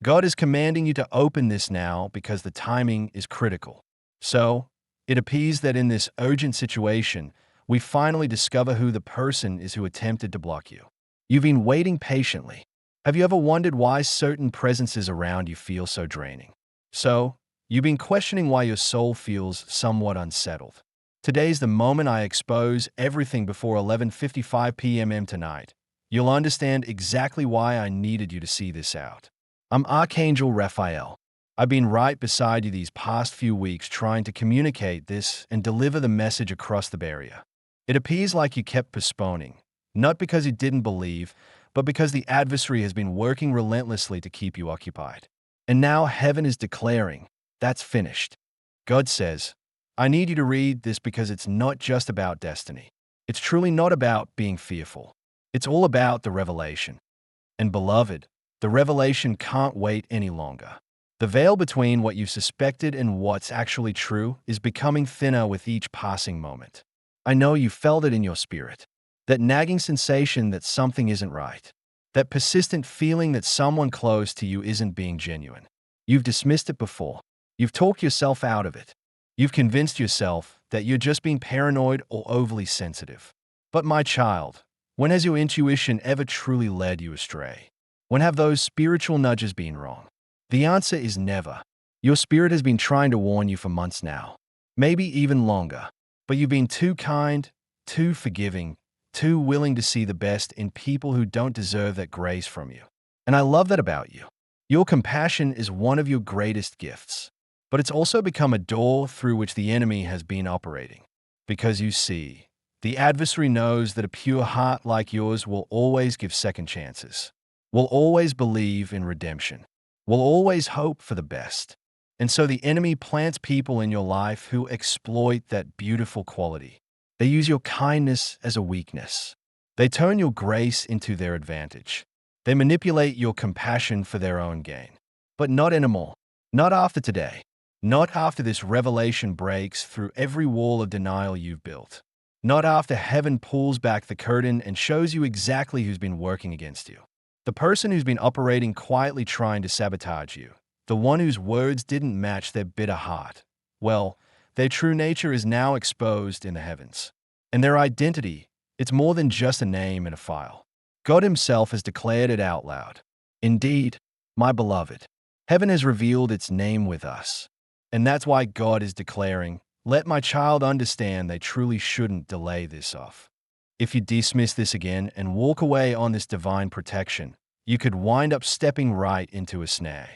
God is commanding you to open this now because the timing is critical. So, it appears that in this urgent situation, we finally discover who the person is who attempted to block you. You've been waiting patiently. Have you ever wondered why certain presences around you feel so draining? So, you've been questioning why your soul feels somewhat unsettled. Today's the moment I expose everything before 11:55 p.m. tonight. You'll understand exactly why I needed you to see this out. I'm Archangel Raphael. I've been right beside you these past few weeks trying to communicate this and deliver the message across the barrier. It appears like you kept postponing, not because you didn't believe, but because the adversary has been working relentlessly to keep you occupied. And now heaven is declaring, that's finished. God says, I need you to read this because it's not just about destiny. It's truly not about being fearful. It's all about the revelation. And beloved, the revelation can't wait any longer. The veil between what you suspected and what's actually true is becoming thinner with each passing moment. I know you felt it in your spirit. That nagging sensation that something isn't right. That persistent feeling that someone close to you isn't being genuine. You've dismissed it before. You've talked yourself out of it. You've convinced yourself that you're just being paranoid or overly sensitive. But my child, when has your intuition ever truly led you astray? When have those spiritual nudges been wrong? The answer is never. Your spirit has been trying to warn you for months now, maybe even longer, but you've been too kind, too forgiving, too willing to see the best in people who don't deserve that grace from you. And I love that about you. Your compassion is one of your greatest gifts, but it's also become a door through which the enemy has been operating. Because you see, the adversary knows that a pure heart like yours will always give second chances, will always believe in redemption, will always hope for the best. And so the enemy plants people in your life who exploit that beautiful quality. They use your kindness as a weakness. They turn your grace into their advantage. They manipulate your compassion for their own gain. But not anymore. Not after today. Not after this revelation breaks through every wall of denial you've built. Not after heaven pulls back the curtain and shows you exactly who's been working against you. The person who's been operating quietly trying to sabotage you. The one whose words didn't match their bitter heart. Well, their true nature is now exposed in the heavens. And their identity, it's more than just a name in a file. God himself has declared it out loud. Indeed, my beloved, heaven has revealed its name with us. And that's why God is declaring, let my child understand they truly shouldn't delay this off. If you dismiss this again and walk away on this divine protection, you could wind up stepping right into a snare.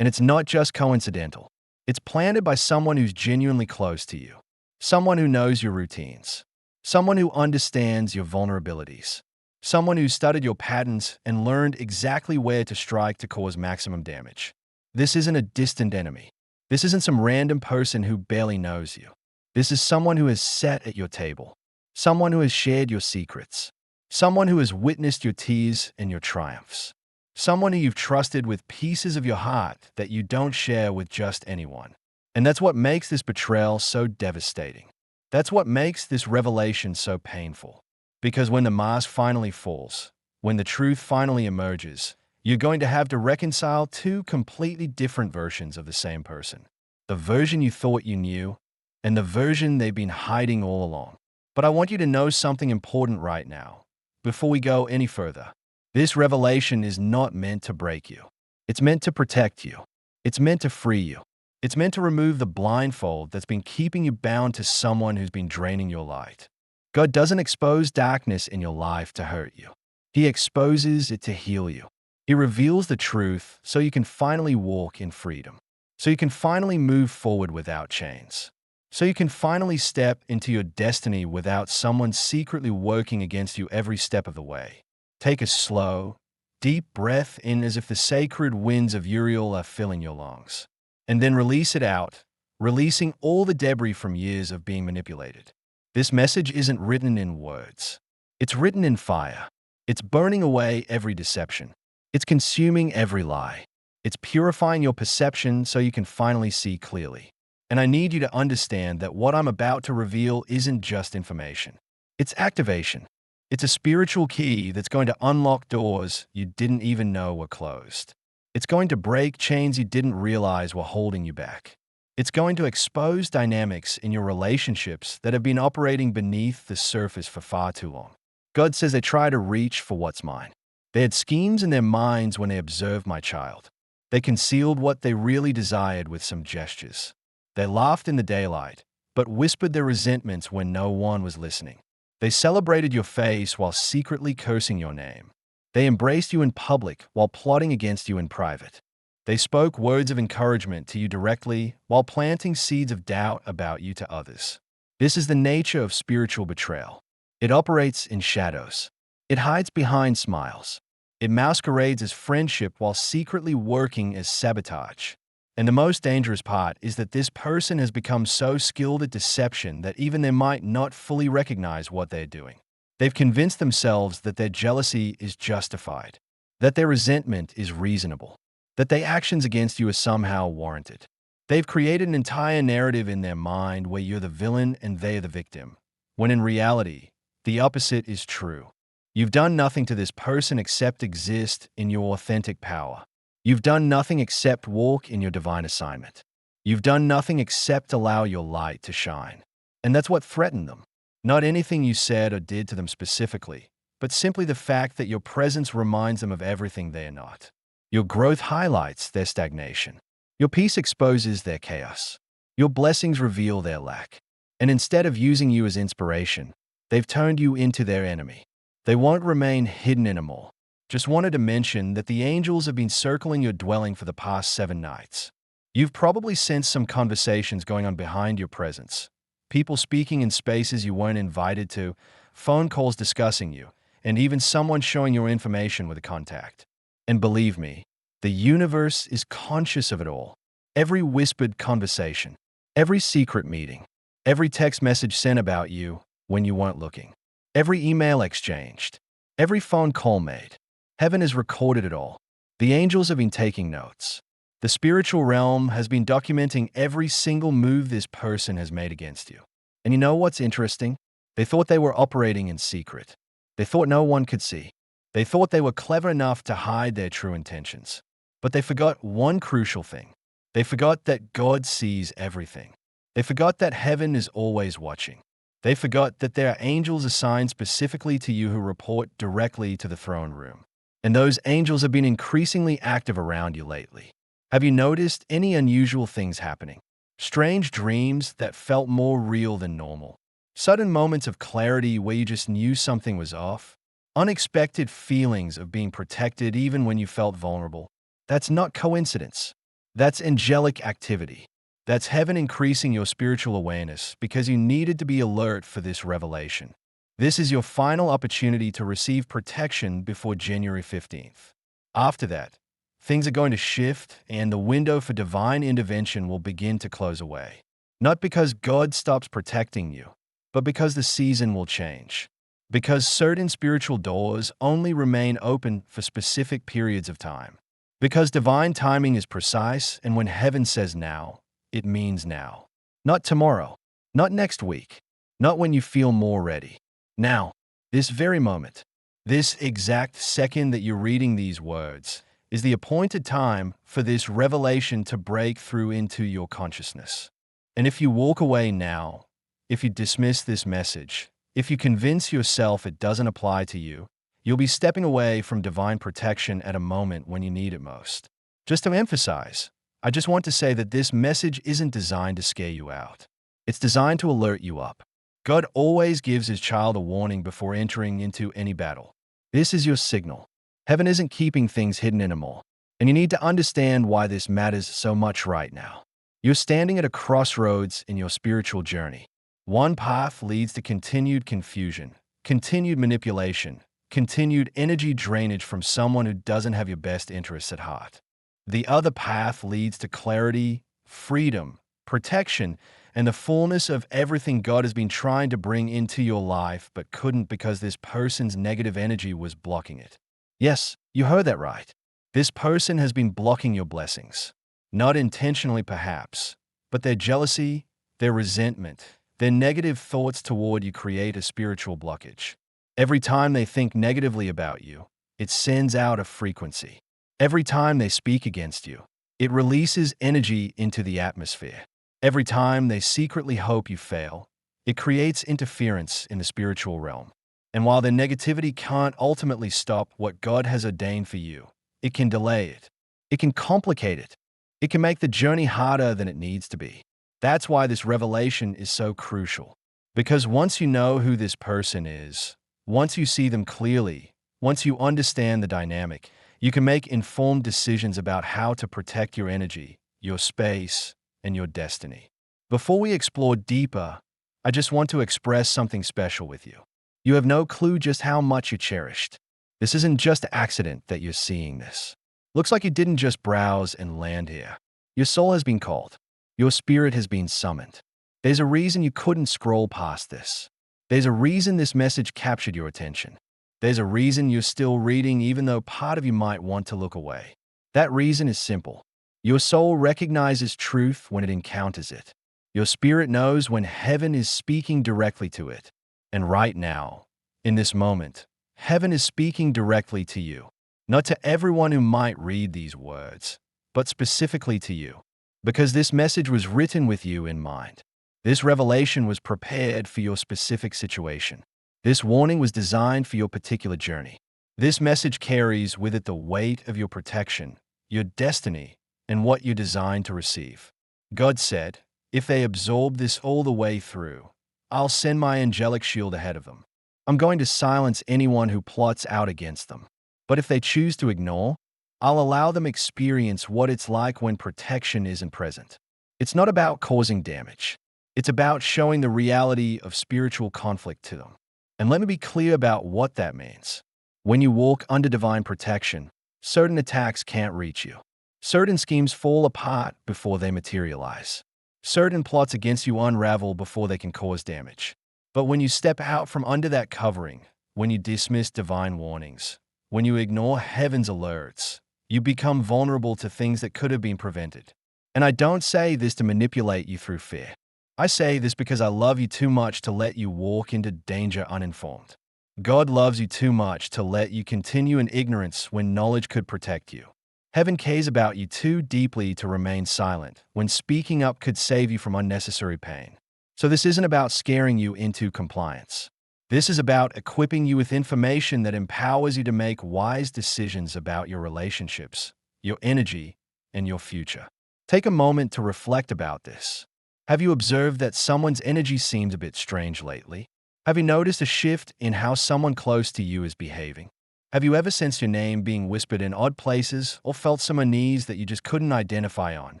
And it's not just coincidental. It's planted by someone who's genuinely close to you. Someone who knows your routines. Someone who understands your vulnerabilities. Someone who studied your patterns and learned exactly where to strike to cause maximum damage. This isn't a distant enemy. This isn't some random person who barely knows you. This is someone who has sat at your table. Someone who has shared your secrets. Someone who has witnessed your tears and your triumphs. Someone who you've trusted with pieces of your heart that you don't share with just anyone. And that's what makes this betrayal so devastating. That's what makes this revelation so painful. Because when the mask finally falls, when the truth finally emerges, you're going to have to reconcile two completely different versions of the same person. The version you thought you knew, and the version they've been hiding all along. But I want you to know something important right now, before we go any further. This revelation is not meant to break you. It's meant to protect you. It's meant to free you. It's meant to remove the blindfold that's been keeping you bound to someone who's been draining your light. God doesn't expose darkness in your life to hurt you. He exposes it to heal you. He reveals the truth so you can finally walk in freedom. So you can finally move forward without chains. So you can finally step into your destiny without someone secretly working against you every step of the way. Take a slow, deep breath in as if the sacred winds of Uriel are filling your lungs. And then release it out, releasing all the debris from years of being manipulated. This message isn't written in words. It's written in fire. It's burning away every deception. It's consuming every lie. It's purifying your perception so you can finally see clearly. And I need you to understand that what I'm about to reveal isn't just information. It's activation. It's a spiritual key that's going to unlock doors you didn't even know were closed. It's going to break chains you didn't realize were holding you back. It's going to expose dynamics in your relationships that have been operating beneath the surface for far too long. God says they try to reach for what's mine. They had schemes in their minds when they observed my child. They concealed what they really desired with some gestures. They laughed in the daylight, but whispered their resentments when no one was listening. They celebrated your face while secretly cursing your name. They embraced you in public while plotting against you in private. They spoke words of encouragement to you directly while planting seeds of doubt about you to others. This is the nature of spiritual betrayal. It operates in shadows. It hides behind smiles. It masquerades as friendship while secretly working as sabotage. And the most dangerous part is that this person has become so skilled at deception that even they might not fully recognize what they're doing. They've convinced themselves that their jealousy is justified, that their resentment is reasonable, that their actions against you are somehow warranted. They've created an entire narrative in their mind where you're the villain and they're the victim, when in reality, the opposite is true. You've done nothing to this person except exist in your authentic power. You've done nothing except walk in your divine assignment. You've done nothing except allow your light to shine. And that's what threatened them. Not anything you said or did to them specifically, but simply the fact that your presence reminds them of everything they are not. Your growth highlights their stagnation. Your peace exposes their chaos. Your blessings reveal their lack. And instead of using you as inspiration, they've turned you into their enemy. They won't remain hidden anymore. Just wanted to mention that the angels have been circling your dwelling for the past 7 nights. You've probably sensed some conversations going on behind your presence. People speaking in spaces you weren't invited to, phone calls discussing you, and even someone showing your information with a contact. And believe me, the universe is conscious of it all. Every whispered conversation, every secret meeting, every text message sent about you when you weren't looking, every email exchanged, every phone call made. Heaven has recorded it all. The angels have been taking notes. The spiritual realm has been documenting every single move this person has made against you. And you know what's interesting? They thought they were operating in secret. They thought no one could see. They thought they were clever enough to hide their true intentions. But they forgot one crucial thing. They forgot that God sees everything. They forgot that heaven is always watching. They forgot that there are angels assigned specifically to you who report directly to the throne room. And those angels have been increasingly active around you lately. Have you noticed any unusual things happening? Strange dreams that felt more real than normal. Sudden moments of clarity where you just knew something was off. Unexpected feelings of being protected even when you felt vulnerable. That's not coincidence. That's angelic activity. That's heaven increasing your spiritual awareness because you needed to be alert for this revelation. This is your final opportunity to receive protection before January 15th. After that, things are going to shift and the window for divine intervention will begin to close away. Not because God stops protecting you, but because the season will change. Because certain spiritual doors only remain open for specific periods of time. Because divine timing is precise, and when heaven says now, it means now. Not tomorrow, not next week, not when you feel more ready. Now, this very moment, this exact second that you're reading these words, is the appointed time for this revelation to break through into your consciousness. And if you walk away now, if you dismiss this message, if you convince yourself it doesn't apply to you, you'll be stepping away from divine protection at a moment when you need it most. Just to emphasize, I just want to say that this message isn't designed to scare you out. It's designed to alert you up. God always gives his child a warning before entering into any battle. This is your signal. Heaven isn't keeping things hidden anymore, and you need to understand why this matters so much right now. You're standing at a crossroads in your spiritual journey. One path leads to continued confusion, continued manipulation, continued energy drainage from someone who doesn't have your best interests at heart. The other path leads to clarity, freedom, protection, and the fullness of everything God has been trying to bring into your life but couldn't because this person's negative energy was blocking it. Yes, you heard that right. This person has been blocking your blessings. Not intentionally perhaps, but their jealousy, their resentment, their negative thoughts toward you create a spiritual blockage. Every time they think negatively about you, it sends out a frequency. Every time they speak against you, it releases energy into the atmosphere. Every time they secretly hope you fail, it creates interference in the spiritual realm. And while their negativity can't ultimately stop what God has ordained for you, it can delay it. It can complicate it. It can make the journey harder than it needs to be. That's why this revelation is so crucial. Because once you know who this person is, once you see them clearly, once you understand the dynamic, you can make informed decisions about how to protect your energy, your space, and your destiny. Before we explore deeper, I just want to express something special with you. You have no clue just how much you cherished. This isn't just accident that you're seeing this. Looks like you didn't just browse and land here. Your soul has been called. Your spirit has been summoned. There's a reason you couldn't scroll past this. There's a reason this message captured your attention. There's a reason you're still reading even though part of you might want to look away. That reason is simple. Your soul recognizes truth when it encounters it. Your spirit knows when heaven is speaking directly to it. And right now, in this moment, heaven is speaking directly to you. Not to everyone who might read these words, but specifically to you. Because this message was written with you in mind. This revelation was prepared for your specific situation. This warning was designed for your particular journey. This message carries with it the weight of your protection, your destiny, and what you're designed to receive. God said, if they absorb this all the way through, I'll send my angelic shield ahead of them. I'm going to silence anyone who plots out against them. But if they choose to ignore, I'll allow them experience what it's like when protection isn't present. It's not about causing damage. It's about showing the reality of spiritual conflict to them. And let me be clear about what that means. When you walk under divine protection, certain attacks can't reach you. Certain schemes fall apart before they materialize. Certain plots against you unravel before they can cause damage. But when you step out from under that covering, when you dismiss divine warnings, when you ignore heaven's alerts, you become vulnerable to things that could have been prevented. And I don't say this to manipulate you through fear. I say this because I love you too much to let you walk into danger uninformed. God loves you too much to let you continue in ignorance when knowledge could protect you. Heaven cares about you too deeply to remain silent when speaking up could save you from unnecessary pain. So this isn't about scaring you into compliance. This is about equipping you with information that empowers you to make wise decisions about your relationships, your energy, and your future. Take a moment to reflect about this. Have you observed that someone's energy seems a bit strange lately? Have you noticed a shift in how someone close to you is behaving? Have you ever sensed your name being whispered in odd places or felt some unease that you just couldn't identify on?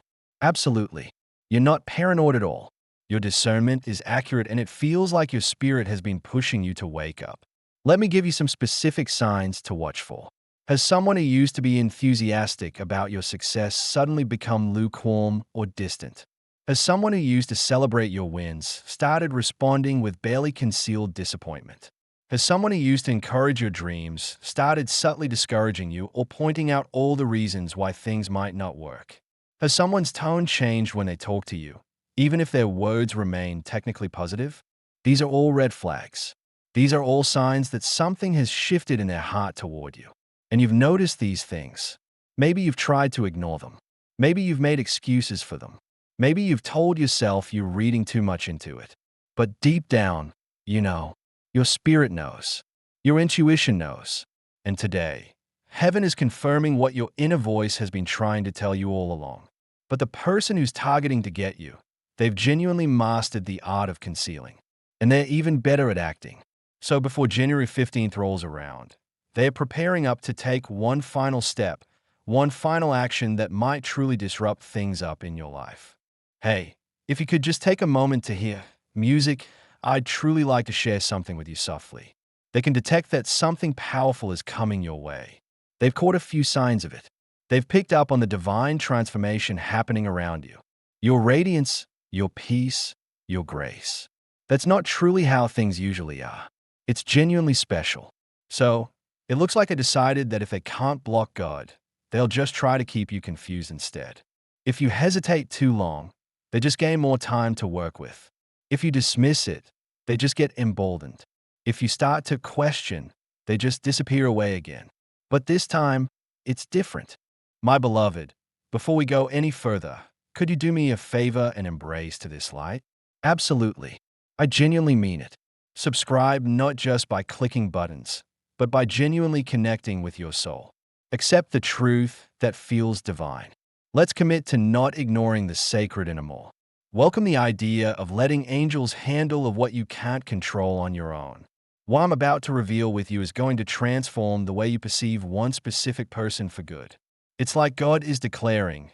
Absolutely. You're not paranoid at all. Your discernment is accurate and it feels like your spirit has been pushing you to wake up. Let me give you some specific signs to watch for. Has someone who used to be enthusiastic about your success suddenly become lukewarm or distant? Has someone who used to celebrate your wins started responding with barely concealed disappointment? Has someone who used to encourage your dreams started subtly discouraging you or pointing out all the reasons why things might not work? Has someone's tone changed when they talk to you, even if their words remain technically positive? These are all red flags. These are all signs that something has shifted in their heart toward you. And you've noticed these things. Maybe you've tried to ignore them. Maybe you've made excuses for them. Maybe you've told yourself you're reading too much into it. But deep down, you know. Your spirit knows. Your intuition knows. And today, heaven is confirming what your inner voice has been trying to tell you all along. But the person who's targeting to get you, they've genuinely mastered the art of concealing. And they're even better at acting. So before January 15th rolls around, they're preparing up to take one final step, one final action that might truly disrupt things up in your life. Hey, if you could just take a moment to hear music, I'd truly like to share something with you softly. They can detect that something powerful is coming your way. They've caught a few signs of it. They've picked up on the divine transformation happening around you. Your radiance, your peace, your grace. That's not truly how things usually are. It's genuinely special. So, it looks like I decided that if they can't block God, they'll just try to keep you confused instead. If you hesitate too long, they just gain more time to work with. If you dismiss it, they just get emboldened. If you start to question, they just disappear away again. But this time, It's different. My beloved, before we go any further, could you do me a favor and embrace to this light? Absolutely. I genuinely mean it. Subscribe not just by clicking buttons, but by genuinely connecting with your soul. Accept the truth that feels divine. Let's commit to not ignoring the sacred anymore. Welcome the idea of letting angels handle of what you can't control on your own. What I'm about to reveal with you is going to transform the way you perceive one specific person for good. It's like God is declaring,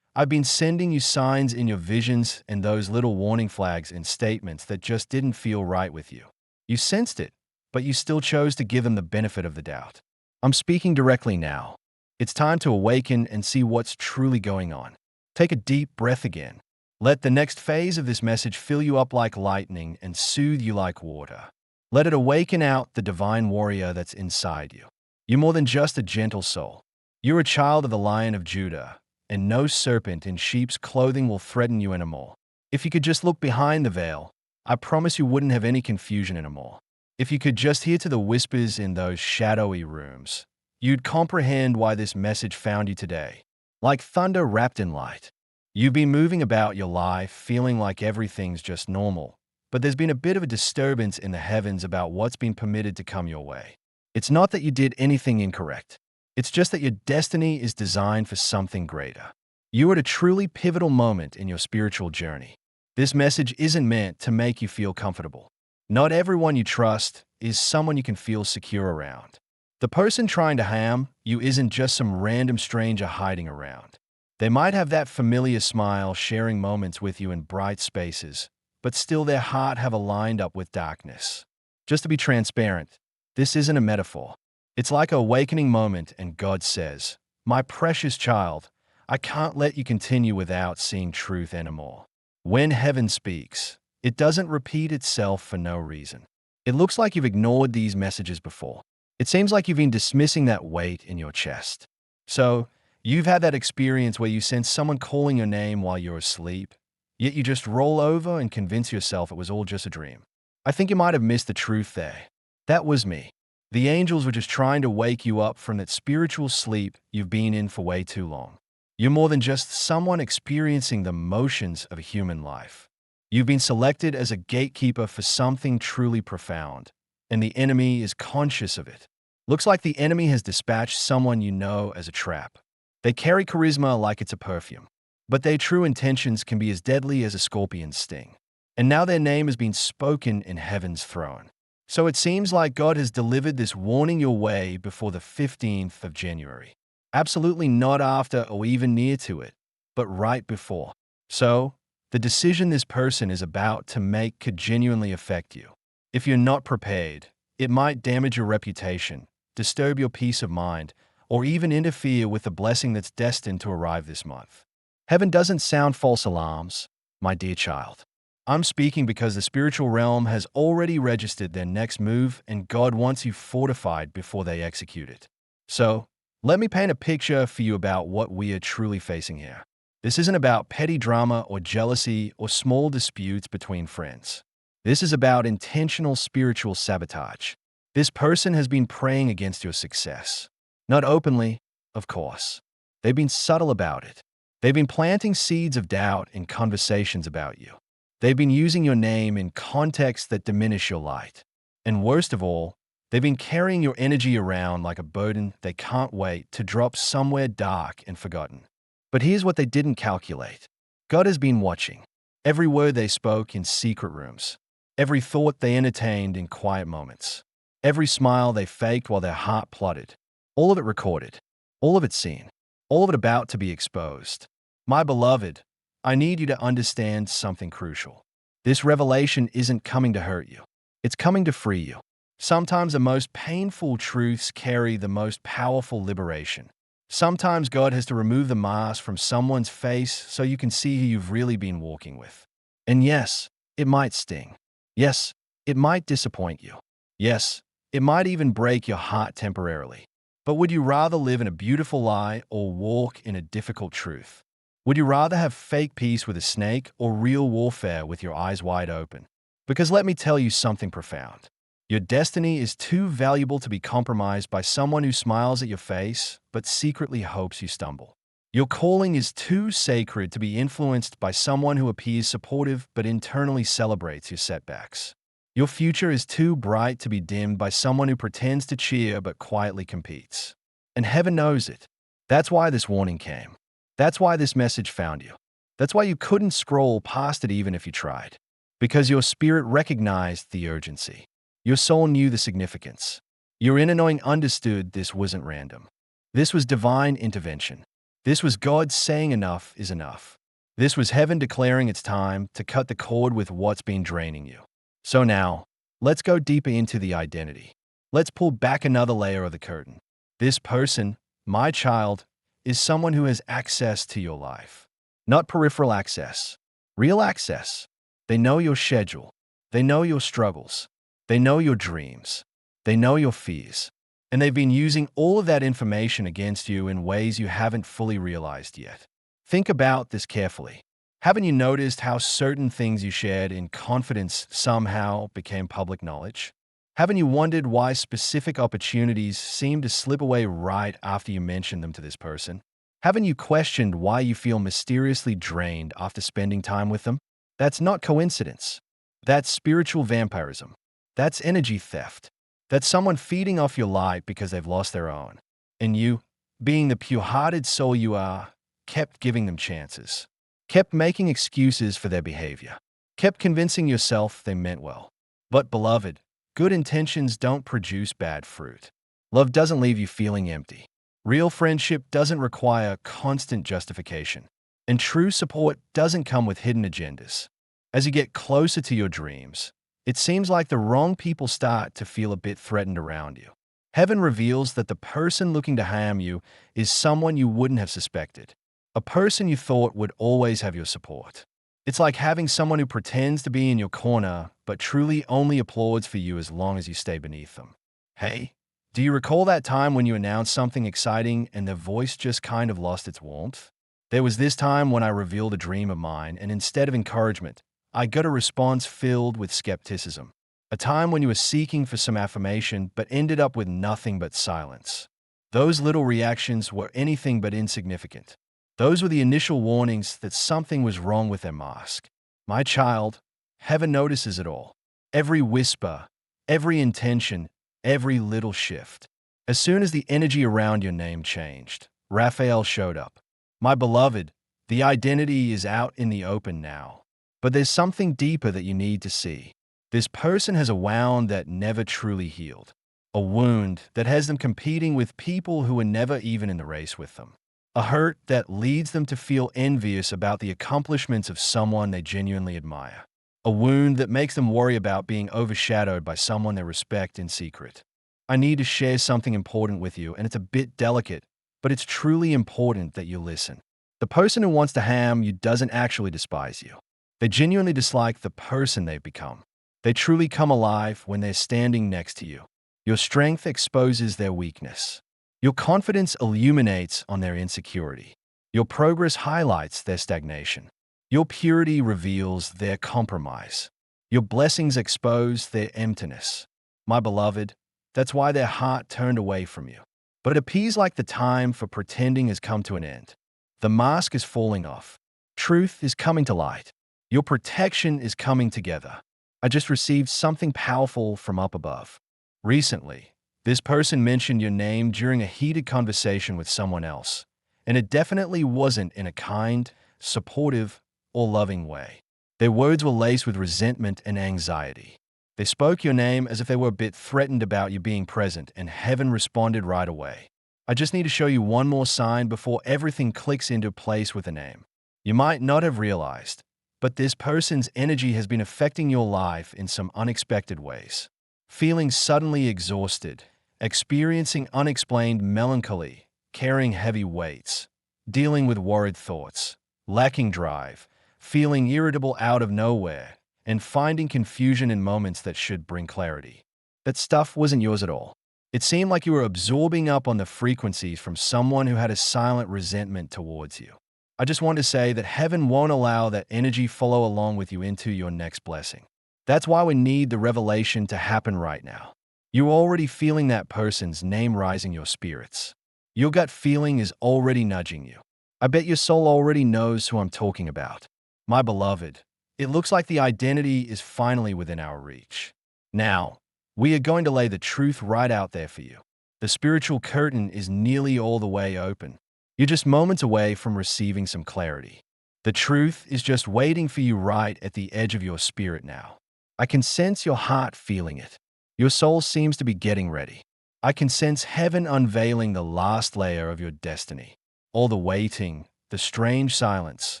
I've been sending you signs in your visions and those little warning flags and statements that just didn't feel right with you. You sensed it, but you still chose to give them the benefit of the doubt. I'm speaking directly now. It's time to awaken and see what's truly going on. Take a deep breath again. Let the next phase of this message fill you up like lightning and soothe you like water. Let it awaken out the divine warrior that's inside you. You're more than just a gentle soul. You're a child of the Lion of Judah, and no serpent in sheep's clothing will threaten you anymore. If you could just look behind the veil, I promise you wouldn't have any confusion anymore. If you could just hear to the whispers in those shadowy rooms, you'd comprehend why this message found you today. Like thunder wrapped in light. You've been moving about your life feeling like everything's just normal, but there's been a bit of a disturbance in the heavens about what's been permitted to come your way. It's not that you did anything incorrect. It's just that your destiny is designed for something greater. You are at a truly pivotal moment in your spiritual journey. This message isn't meant to make you feel comfortable. Not everyone you trust is someone you can feel secure around. The person trying to harm you isn't just some random stranger hiding around. They might have that familiar smile sharing moments with you in bright spaces, but still their heart have aligned up with darkness. Just to be transparent, this isn't a metaphor. It's like an awakening moment and God says, my precious child, I can't let you continue without seeing truth anymore. When heaven speaks, it doesn't repeat itself for no reason. It looks like you've ignored these messages before. It seems like you've been dismissing that weight in your chest. So, you've had that experience where you sense someone calling your name while you're asleep, yet you just roll over and convince yourself it was all just a dream. I think you might have missed the truth there. That was me. The angels were just trying to wake you up from that spiritual sleep you've been in for way too long. You're more than just someone experiencing the motions of a human life. You've been selected as a gatekeeper for something truly profound, and the enemy is conscious of it. Looks like the enemy has dispatched someone you know as a trap. They carry charisma like it's a perfume, but their true intentions can be as deadly as a scorpion's sting. And now their name has been spoken in heaven's throne. So it seems like God has delivered this warning your way before the 15th of January. Absolutely not after or even near to it, but right before. So, the decision this person is about to make could genuinely affect you. If you're not prepared, it might damage your reputation, disturb your peace of mind, or even interfere with the blessing that's destined to arrive this month. Heaven doesn't sound false alarms, my dear child. I'm speaking because the spiritual realm has already registered their next move and God wants you fortified before they execute it. So, let me paint a picture for you about what we are truly facing here. This isn't about petty drama or jealousy or small disputes between friends. This is about intentional spiritual sabotage. This person has been praying against your success. Not openly, of course. They've been subtle about it. They've been planting seeds of doubt in conversations about you. They've been using your name in contexts that diminish your light. And worst of all, they've been carrying your energy around like a burden they can't wait to drop somewhere dark and forgotten. But here's what they didn't calculate. God has been watching. Every word they spoke in secret rooms. Every thought they entertained in quiet moments. Every smile they faked while their heart plotted. All of it recorded. All of it seen. All of it about to be exposed. My beloved, I need you to understand something crucial. This revelation isn't coming to hurt you. It's coming to free you. Sometimes the most painful truths carry the most powerful liberation. Sometimes God has to remove the mask from someone's face so you can see who you've really been walking with. And yes, it might sting. Yes, it might disappoint you. Yes, it might even break your heart temporarily. But would you rather live in a beautiful lie or walk in a difficult truth? Would you rather have fake peace with a snake or real warfare with your eyes wide open? Because let me tell you something profound. Your destiny is too valuable to be compromised by someone who smiles at your face but secretly hopes you stumble. Your calling is too sacred to be influenced by someone who appears supportive but internally celebrates your setbacks. Your future is too bright to be dimmed by someone who pretends to cheer but quietly competes. And heaven knows it. That's why this warning came. That's why this message found you. That's why you couldn't scroll past it even if you tried. Because your spirit recognized the urgency. Your soul knew the significance. Your inner knowing understood this wasn't random. This was divine intervention. This was God saying enough is enough. This was heaven declaring it's time to cut the cord with what's been draining you. So now, let's go deeper into the identity. Let's pull back another layer of the curtain. This person, my child, is someone who has access to your life. Not peripheral access, real access. They know your schedule. They know your struggles. They know your dreams. They know your fears. And they've been using all of that information against you in ways you haven't fully realized yet. Think about this carefully. Haven't you noticed how certain things you shared in confidence somehow became public knowledge? Haven't you wondered why specific opportunities seem to slip away right after you mention them to this person? Haven't you questioned why you feel mysteriously drained after spending time with them? That's not coincidence. That's spiritual vampirism. That's energy theft. That's someone feeding off your light because they've lost their own. And you, being the pure-hearted soul you are, kept giving them chances. Kept making excuses for their behavior. Kept convincing yourself they meant well. But beloved, good intentions don't produce bad fruit. Love doesn't leave you feeling empty. Real friendship doesn't require constant justification. And true support doesn't come with hidden agendas. As you get closer to your dreams, it seems like the wrong people start to feel a bit threatened around you. Heaven reveals that the person looking to harm you is someone you wouldn't have suspected. A person you thought would always have your support. It's like having someone who pretends to be in your corner, but truly only applauds for you as long as you stay beneath them. Hey, do you recall that time when you announced something exciting and their voice just kind of lost its warmth? There was this time when I revealed a dream of mine, and instead of encouragement, I got a response filled with skepticism. A time when you were seeking for some affirmation but ended up with nothing but silence. Those little reactions were anything but insignificant. Those were the initial warnings that something was wrong with their mask. My child, heaven notices it all. Every whisper, every intention, every little shift. As soon as the energy around your name changed, Raphael showed up. My beloved, the identity is out in the open now. But there's something deeper that you need to see. This person has a wound that never truly healed. A wound that has them competing with people who were never even in the race with them. A hurt that leads them to feel envious about the accomplishments of someone they genuinely admire. A wound that makes them worry about being overshadowed by someone they respect in secret. I need to share something important with you, and it's a bit delicate, but it's truly important that you listen. The person who wants to harm you doesn't actually despise you. They genuinely dislike the person they've become. They truly come alive when they're standing next to you. Your strength exposes their weakness. Your confidence illuminates on their insecurity. Your progress highlights their stagnation. Your purity reveals their compromise. Your blessings expose their emptiness. My beloved, that's why their heart turned away from you. But it appears like the time for pretending has come to an end. The mask is falling off. Truth is coming to light. Your protection is coming together. I just received something powerful from up above. Recently, this person mentioned your name during a heated conversation with someone else, and it definitely wasn't in a kind, supportive, or loving way. Their words were laced with resentment and anxiety. They spoke your name as if they were a bit threatened about you being present, and heaven responded right away. I just need to show you one more sign before everything clicks into place with a name. You might not have realized, but this person's energy has been affecting your life in some unexpected ways. Feeling suddenly exhausted, experiencing unexplained melancholy, carrying heavy weights, dealing with worried thoughts, lacking drive, feeling irritable out of nowhere, and finding confusion in moments that should bring clarity. That stuff wasn't yours at all. It seemed like you were absorbing up on the frequencies from someone who had a silent resentment towards you. I just want to say that heaven won't allow that energy follow along with you into your next blessing. That's why we need the revelation to happen right now. You're already feeling that person's name rising your spirits. Your gut feeling is already nudging you. I bet your soul already knows who I'm talking about. My beloved, it looks like the identity is finally within our reach. Now, we are going to lay the truth right out there for you. The spiritual curtain is nearly all the way open. You're just moments away from receiving some clarity. The truth is just waiting for you right at the edge of your spirit now. I can sense your heart feeling it. Your soul seems to be getting ready. I can sense heaven unveiling the last layer of your destiny. All the waiting, the strange silence,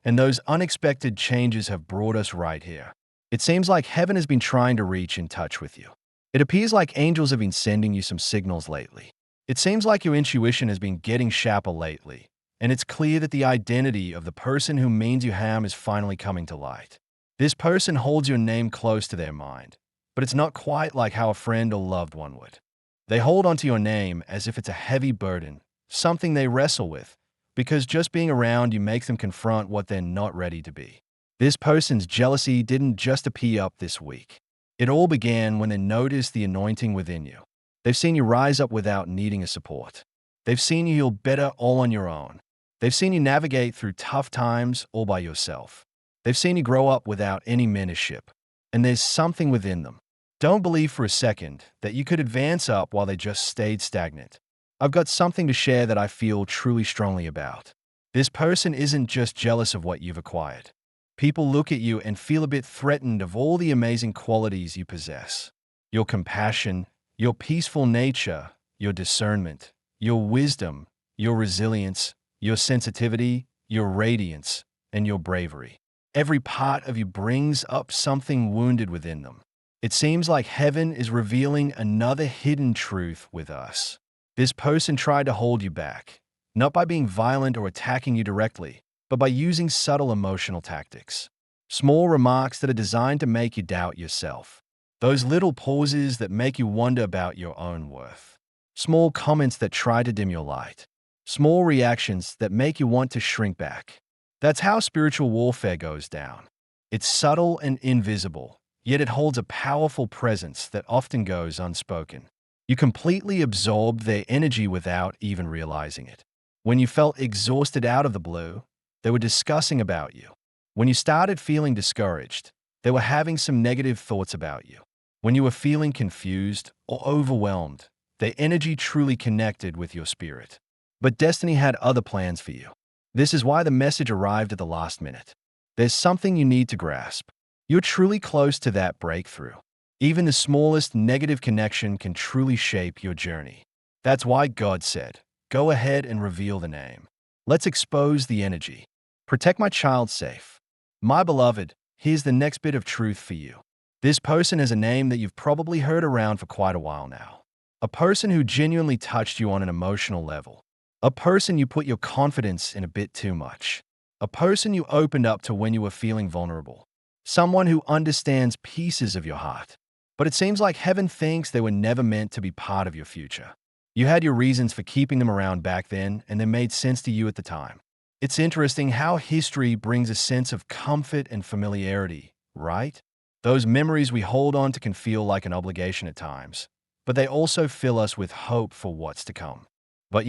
and those unexpected changes have brought us right here. It seems like heaven has been trying to reach in touch with you. It appears like angels have been sending you some signals lately. It seems like your intuition has been getting sharper lately, and it's clear that the identity of the person who means you harm is finally coming to light. This person holds your name close to their mind, but it's not quite like how a friend or loved one would. They hold onto your name as if it's a heavy burden, something they wrestle with, because just being around you makes them confront what they're not ready to be. This person's jealousy didn't just appear up this week. It all began when they noticed the anointing within you. They've seen you rise up without needing a support. They've seen you heal better all on your own. They've seen you navigate through tough times all by yourself. They've seen you grow up without any mentorship. And there's something within them. Don't believe for a second that you could advance up while they just stayed stagnant. I've got something to share that I feel truly strongly about. This person isn't just jealous of what you've acquired. People look at you and feel a bit threatened of all the amazing qualities you possess. Your compassion, your peaceful nature, your discernment, your wisdom, your resilience, your sensitivity, your radiance, and your bravery. Every part of you brings up something wounded within them. It seems like heaven is revealing another hidden truth with us. This person tried to hold you back, not by being violent or attacking you directly, but by using subtle emotional tactics. Small remarks that are designed to make you doubt yourself. Those little pauses that make you wonder about your own worth. Small comments that try to dim your light. Small reactions that make you want to shrink back. That's how spiritual warfare goes down. It's subtle and invisible, yet it holds a powerful presence that often goes unspoken. You completely absorbed their energy without even realizing it. When you felt exhausted out of the blue, they were discussing about you. When you started feeling discouraged, they were having some negative thoughts about you. When you were feeling confused or overwhelmed, their energy truly connected with your spirit. But destiny had other plans for you. This is why the message arrived at the last minute. There's something you need to grasp. You're truly close to that breakthrough. Even the smallest negative connection can truly shape your journey. That's why God said, "Go ahead and reveal the name. Let's expose the energy. Protect my child safe." My beloved, here's the next bit of truth for you. This person has a name that you've probably heard around for quite a while now. A person who genuinely touched you on an emotional level. A person you put your confidence in a bit too much. A person you opened up to when you were feeling vulnerable. Someone who understands pieces of your heart. But it seems like heaven thinks they were never meant to be part of your future. You had your reasons for keeping them around back then, and they made sense to you at the time. It's interesting how history brings a sense of comfort and familiarity, right? Those memories we hold on to can feel like an obligation at times, but they also fill us with hope for what's to come. But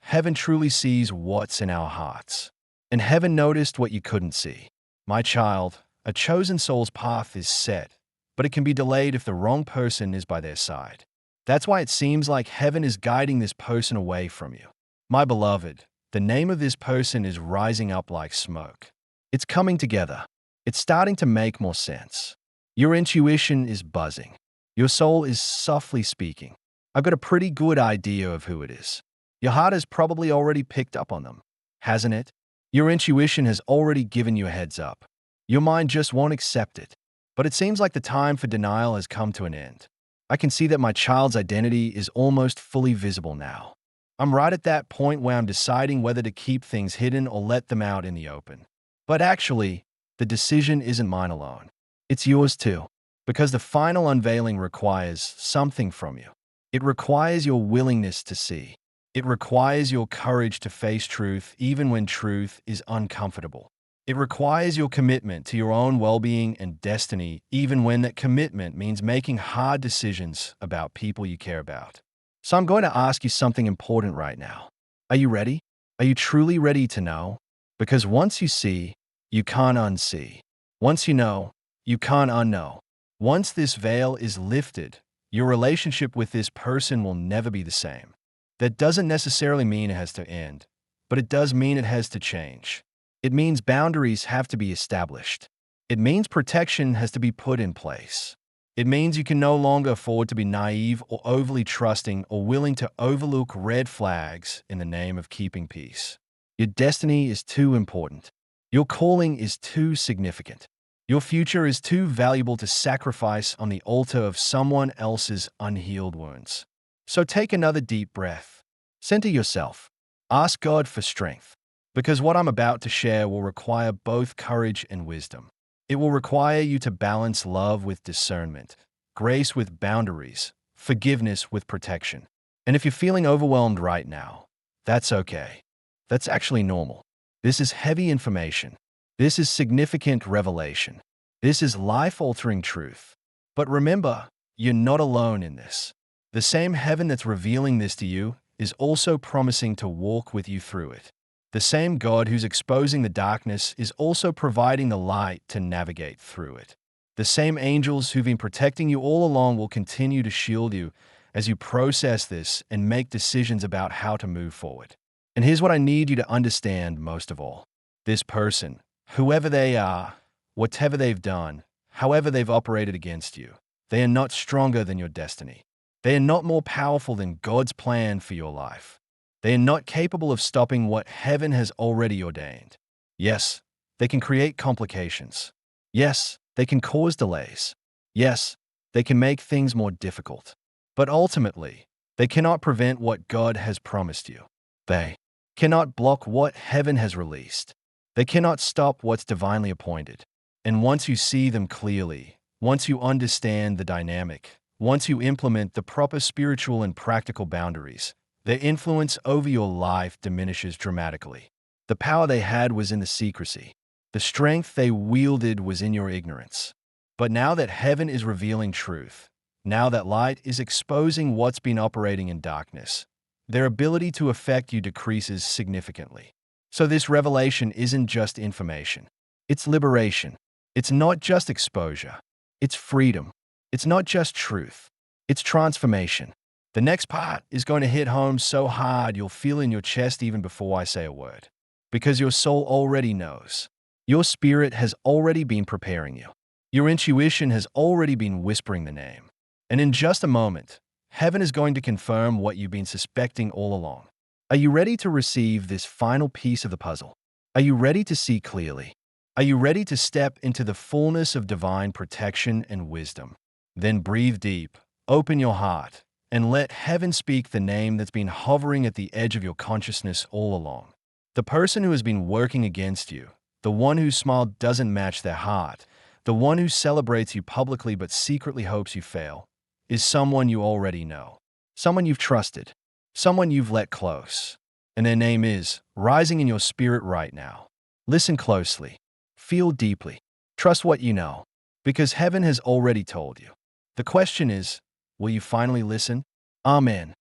heaven truly sees what's in our hearts. And heaven noticed what you couldn't see. My child, a chosen soul's path is set, but it can be delayed if the wrong person is by their side. That's why it seems like heaven is guiding this person away from you. My beloved, the name of this person is rising up like smoke. It's coming together. It's starting to make more sense. Your intuition is buzzing. Your soul is softly speaking. I've got a pretty good idea of who it is. Your heart has probably already picked up on them, hasn't it? Your intuition has already given you a heads up. Your mind just won't accept it. But it seems like the time for denial has come to an end. I can see that my child's identity is almost fully visible now. I'm right at that point where I'm deciding whether to keep things hidden or let them out in the open. But actually, the decision isn't mine alone. It's yours too. Because the final unveiling requires something from you. It requires your willingness to see. It requires your courage to face truth even when truth is uncomfortable. It requires your commitment to your own well-being and destiny, even when that commitment means making hard decisions about people you care about. So I'm going to ask you something important right now. Are you ready? Are you truly ready to know? Because once you see, you can't unsee. Once you know, you can't unknow. Once this veil is lifted, your relationship with this person will never be the same. That doesn't necessarily mean it has to end, but it does mean it has to change. It means boundaries have to be established. It means protection has to be put in place. It means you can no longer afford to be naive or overly trusting or willing to overlook red flags in the name of keeping peace. Your destiny is too important. Your calling is too significant. Your future is too valuable to sacrifice on the altar of someone else's unhealed wounds. So take another deep breath. Center yourself. Ask God for strength. Because what I'm about to share will require both courage and wisdom. It will require you to balance love with discernment, grace with boundaries, forgiveness with protection. And if you're feeling overwhelmed right now, that's okay. That's actually normal. This is heavy information. This is significant revelation. This is life-altering truth. But remember, you're not alone in this. The same heaven that's revealing this to you is also promising to walk with you through it. The same God who's exposing the darkness is also providing the light to navigate through it. The same angels who've been protecting you all along will continue to shield you as you process this and make decisions about how to move forward. And here's what I need you to understand most of all. This person, whoever they are, whatever they've done, however they've operated against you, they are not stronger than your destiny. They are not more powerful than God's plan for your life. They are not capable of stopping what heaven has already ordained. Yes, they can create complications. Yes, they can cause delays. Yes, they can make things more difficult. But ultimately, they cannot prevent what God has promised you. They cannot block what heaven has released. They cannot stop what's divinely appointed. And once you see them clearly, once you understand the dynamic, once you implement the proper spiritual and practical boundaries, their influence over your life diminishes dramatically. The power they had was in the secrecy. The strength they wielded was in your ignorance. But now that heaven is revealing truth, now that light is exposing what's been operating in darkness, their ability to affect you decreases significantly. So this revelation isn't just information. It's liberation. It's not just exposure. It's freedom. It's not just truth. It's transformation. The next part is going to hit home so hard you'll feel in your chest even before I say a word. Because your soul already knows. Your spirit has already been preparing you. Your intuition has already been whispering the name. And in just a moment, heaven is going to confirm what you've been suspecting all along. Are you ready to receive this final piece of the puzzle? Are you ready to see clearly? Are you ready to step into the fullness of divine protection and wisdom? Then breathe deep, open your heart, and let heaven speak the name that's been hovering at the edge of your consciousness all along. The person who has been working against you, the one whose smile doesn't match their heart, the one who celebrates you publicly but secretly hopes you fail, is someone you already know, someone you've trusted, someone you've let close. And their name is rising in your spirit right now. Listen closely, feel deeply, trust what you know, because heaven has already told you. The question is, will you finally listen? Amen.